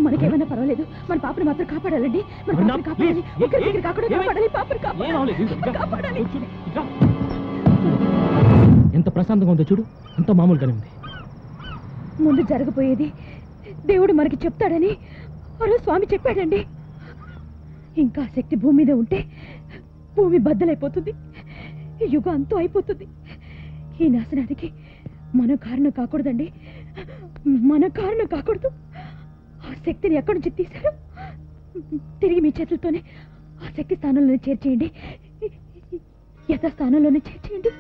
మనకేమైనా పర్వాలేదు, మన పాపని మాత్రం కాపాడాలండి. ఎంత ప్రశాంతంగా ఉందో చూడు, ఎంత మామూలుగానే ఉంది. ముందు జరగబోయేది దేవుడు మనకి చెప్తాడని స్వామి చెప్పాడండి. ఇంకా శక్తి భూమి మీద ఉంటే భూమి బద్దలైపోతుంది, యుగం అంతా అయిపోతుంది. ఈ నాశనానికి మన కారణం కాకూడదండి, మన కారణం కాకూడదు. ఆ శక్తిని ఎక్కడి నుంచి తీశారు? తిరిగి మీ చేతులతోనే ఆ శక్తి స్థానంలోనే చేర్చేయండి, యథాస్థానంలోనే చేర్చేయండి,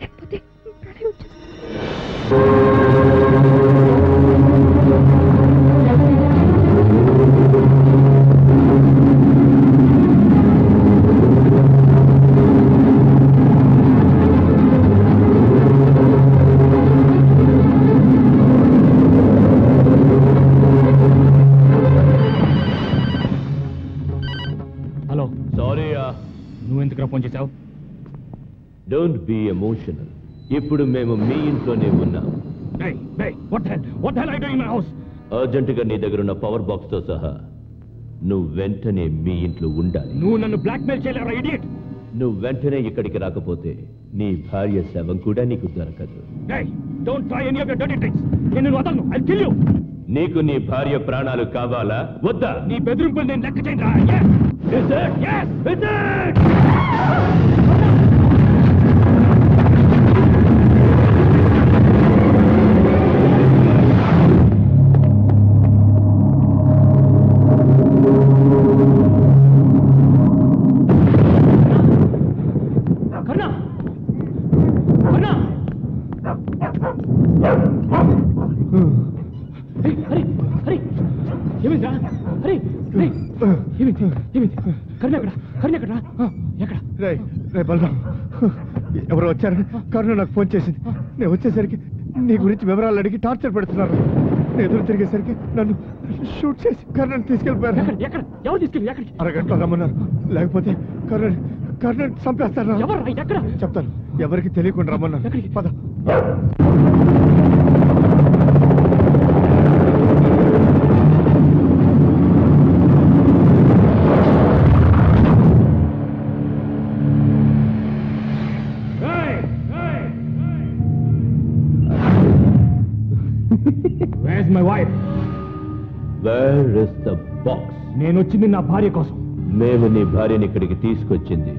లేకపోతే ప్రళయం వచ్చేస్తుంది. ఫోన్ చేశావు? Don't be emotional. ఇప్పుడు మేము మీ ఇంట్లోనే ఉన్నాం. అర్జెంటుగా నీ దగ్గర ఉన్న పవర్ బాక్స్ తో సహా నువ్వు వెంటనే మీ ఇంట్లో ఉండాలి. నువ్వు నన్ను బ్లాక్మెయిల్ చేయలేరా ఇడియట్? నువ్వు వెంటనే ఇక్కడికి రాకపోతే నీ భార్య శవం కూడా నీకు దొరకదు. Don't try any of your dirty tricks. నేను వదలను. I kill you. నీకు నీ భార్య ప్రాణాలు కావాలా వద్దా? నీ బెదిరింపులు నేను లెక్క చేయరా? ఎవరో వచ్చారు, కరుణ నాకు ఫోన్ చేసింది. నేను వచ్చేసరికి నీ గురించి వివరాలు అడిగి టార్చర్ పెడుతున్నారు. నేను ఎదురు తిరిగేసరికి నన్ను షూట్ చేసి కరుణను తీసుకెళ్ళిపోయారు. అరగంటలో రమ్మన్నారు, లేకపోతే కరుణ చంపేస్తారు. చెప్తాను, ఎవరికి తెలియకుండా రమ్మన్నారు. పద. Where's my wife? Where is the box? నేను వచ్చింది నా భార్య కోసం. మేము నీ భార్యని ఇక్కడికి తీసుకొచ్చింది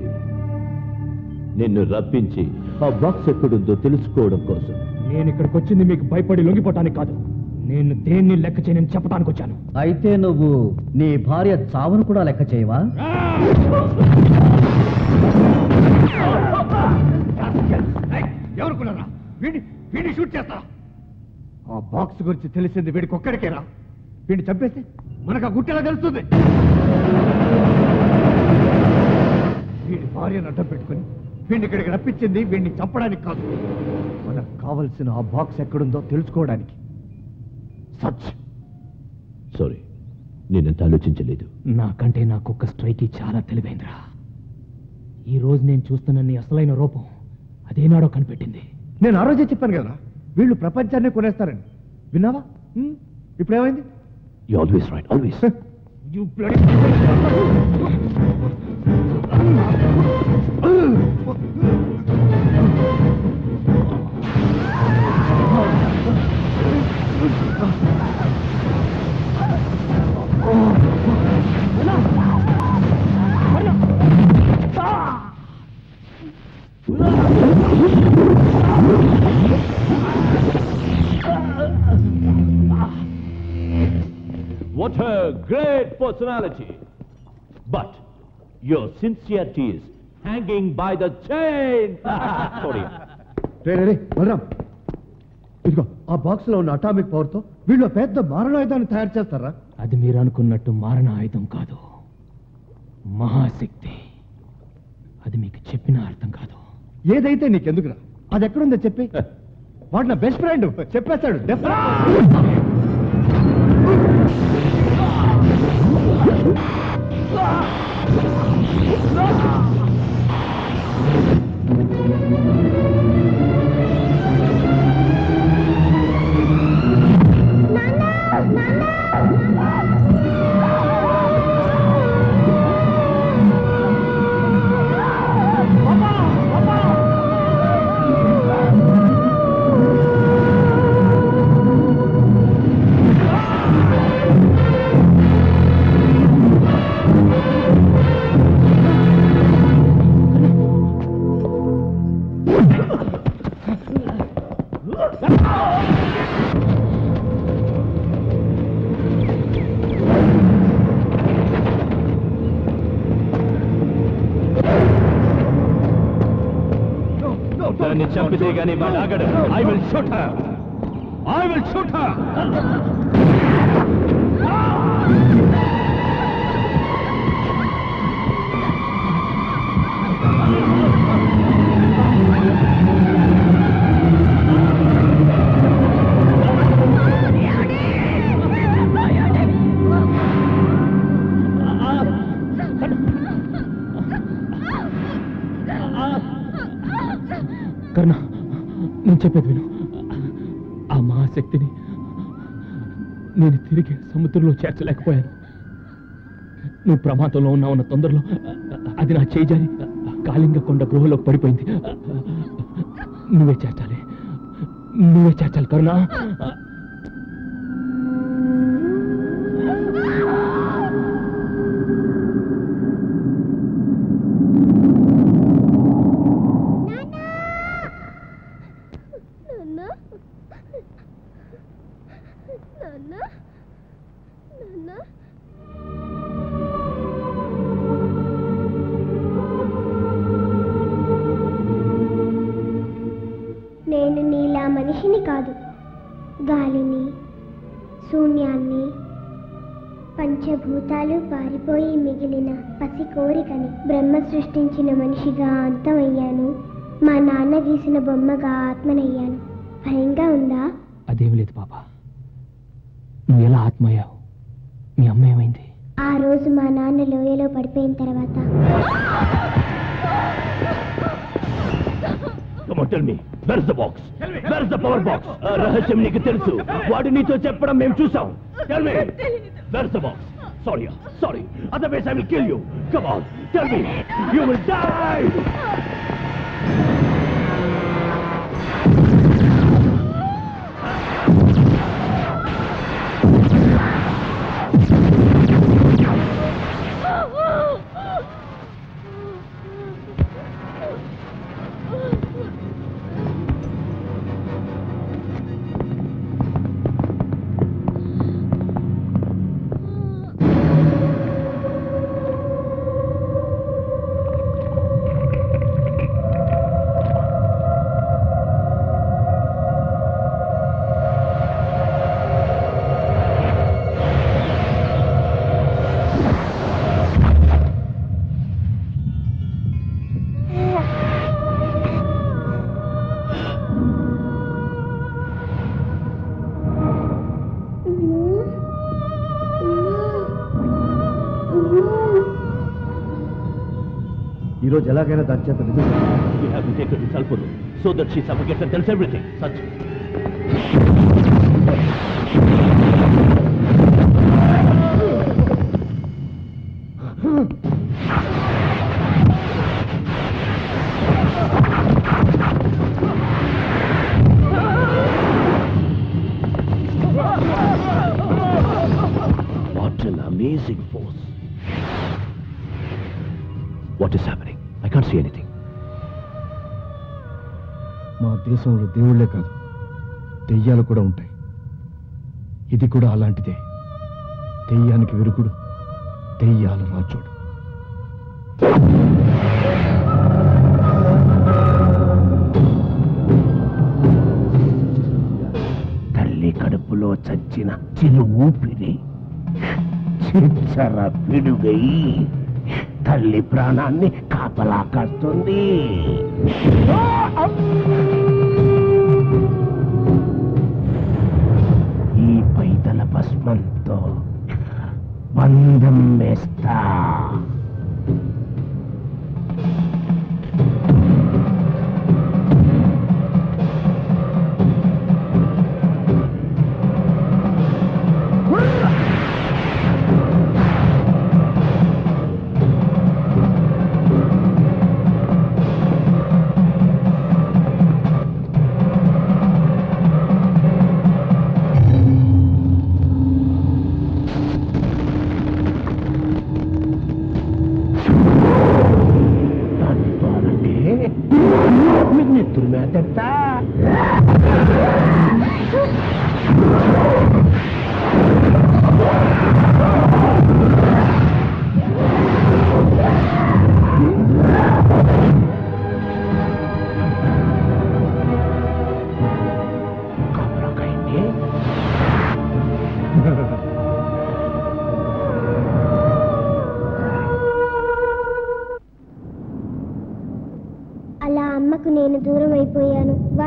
నిన్ను రప్పించి ఆ బాక్స్ ఎక్కడుందో తెలుసుకోవడం కోసం. నేను ఇక్కడికి వచ్చింది మీకు భయపడి లొంగిపోవటానికి కాదు. నేను దేన్ని లెక్క చేయని చెప్పడానికి వచ్చాను. అయితే నువ్వు నీ భార్య చావును కూడా లెక్క చేయవా? ఎవరుకున్నారా? వీడిని షూట్ చేస్తా. ఆ బాక్స్ గురించి తెలిసింది వీడికి ఒక్కడికేరా. వీడిని చంపేస్తే మనకు ఆ గుట్టెలా తెలుస్తుంది? వీడి భార్యను అడ్డం పెట్టుకుని వీడిని ఇక్కడికి రప్పించింది వీడిని చంపడానికి కాదు, మనకు కావలసిన ఆ బాక్స్ ఎక్కడుందో తెలుసుకోవడానికి. సచ్ సారీ, నేనెంత ఆలోచించలేదు. నాకంటే నా కుక్క స్ట్రైకి చాలా తెలివైందిరా. ఈ రోజు నేను చూస్తున్న నీ అసలైన రూపం అదేనాడో కనిపెట్టింది. నేను ఆ రోజే చెప్పాను కదా వీళ్ళు ప్రపంచాన్ని కొనేస్తారని. విన్నావా? ఇప్పుడు ఏమైంది? You always right, always. You bloody... What a great personality! But your sincerity is hanging by the chain. Sorry. రే బలరాం, ఇదిగో ఆ బాక్స్ లో ఉన్న అటామిక్ పవర్ తో వీళ్ళు పెద్ద మారణాయుధాన్ని తయారు చేస్తారా? అది మీరు అనుకున్నట్టు మారణ ఆయుధం కాదు, మహాశక్తి. అది మీకు చెప్పిన అర్థం కాదు. ఏదైతే నీకెందుకురా, అది ఎక్కడుందో చెప్పి. వాడు నా బెస్ట్ ఫ్రెండ్, చెప్పేస్తాడు. నాన్న చంపితే గానీ వాడు ఆగడు. I will shoot her. I will shoot her. Karna, నేను చెప్పేది విను. ఆ మహాశక్తిని నేను తిరిగి సముద్రంలో చేర్చలేకపోయాను. నువ్వు ప్రమాదంలో ఉన్న తొందరలో అది నా చేజారి కాళింగ కొండ గృహలోకి పడిపోయింది. నువ్వే చేర్చాలి కరుణ. నేను నీలా మనిషిని కాదు, గాలిని, శూన్యాన్ని, పంచభూతాలు పారిపోయి మిగిలిన పసి కోరికని. బ్రహ్మ సృష్టించిన మనిషిగా అంతమయ్యాను, మా నాన్న గీసిన బొమ్మగా ఆత్మనయ్యాను. భయంగా ఉందా? అదేమి లేదు పాప. నువ్వు ఎలా ఆత్మయ్యావు? మీ అమ్మ ఏమైంది? ఆ రోజు మా నాన్న లోయలో పడిపోయిన తర్వాత Come on, tell me. Where's the box? Where's the power box? రహస్యం నీకు తెలుసు. వాడు నీతో చెప్పడం మేము చూసాం. Tell me. Where's the box? Sorry. Otherwise I will kill you. Come on, tell me. You will die. ఈ రోజు ఎలాగైనా దాని చేత నిజం We have to take her to Salpuru so that she suffocates and tells everything. Such. What an amazing force. What is happening? I can't see anything. మా దేశంలో దేవుళ్లే కాదు, దెయ్యాలు కూడా ఉంటాయి. ఇది కూడా అలాంటిదే. దెయ్యానికి విరుగుడు, దెయ్యాల రాజోడు. తల్లి కడుపులో చచ్చిన చిరు ఊపిరి చిచ్చర పిడుగై తల్లి ప్రాణాన్ని కాపలా కాస్తుంది. ఈ పైతల భస్మంతో బంధం వేస్తా.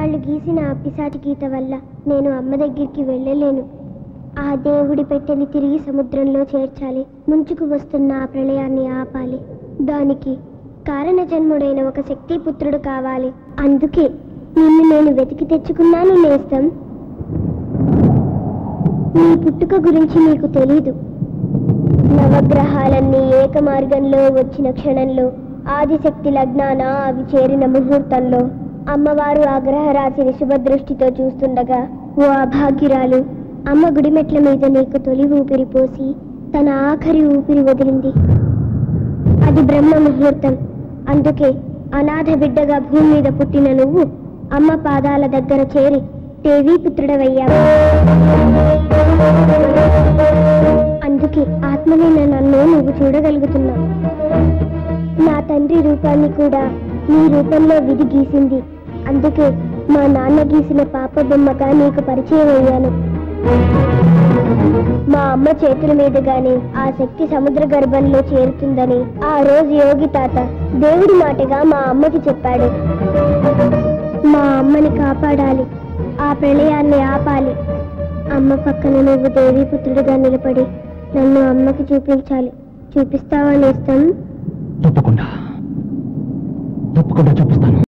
వాళ్ళు గీసిన ఆ పిశాచి గీత వల్ల నేను అమ్మ దగ్గరికి వెళ్ళలేను. ఆ దేవుడి పెట్టెని తిరిగి సముద్రంలో చేర్చాలి. ముంచుకు వస్తున్న ఆ ప్రళయాన్ని ఆపాలి. దానికి కారణ జన్ముడైన ఒక శక్తిపుత్రుడు కావాలి. అందుకే నిన్ను నేను వెతికి తెచ్చుకున్నాను నేస్తం. నీ పుట్టుక గురించి నీకు తెలీదు. నవగ్రహాలన్నీ ఏకమార్గంలో వచ్చిన క్షణంలో, ఆదిశక్తి లగ్నాన అవి చేరిన ముహూర్తంలో, అమ్మవారు ఆ గ్రహరాశిని శుభదృష్టితో చూస్తుండగా ఓ అభాగ్యురాలు అమ్మ గుడిమెట్ల మీద నీకు తొలి ఊపిరి పోసి తన ఆఖరి ఊపిరి వదిలింది. అది బ్రహ్మ ముహూర్తం. అందుకే అనాథ బిడ్డగా భూమి మీద పుట్టిన నువ్వు అమ్మ పాదాల దగ్గర చేరి దేవీపుత్రుడవయ్యావు. అందుకే ఆత్మనైన నన్ను నువ్వు చూడగలుగుతున్నావు. నా తండ్రి రూపాన్ని కూడా నీ రూపంలో విధి గీసింది. అందుకే మా నాన్న గీసిన పాప బొమ్మగా నీకు పరిచయం అయ్యాను. మా అమ్మ చేతుల మీదుగానే ఆ శక్తి సముద్ర గర్భంలో చేరుతుందని ఆ రోజు యోగి తాత దేవుడి మాటగా మా అమ్మకి చెప్పాడు. మా అమ్మని కాపాడాలి, ఆ ప్రళయాన్ని ఆపాలి. అమ్మ పక్కన నువ్వు దేవీపుత్రుడిగా నిలబడి నన్ను అమ్మకి చూపించాలి. చూపిస్తావా నేస్తం? తప్పకుండా తప్పకుండా చూపిస్తాను.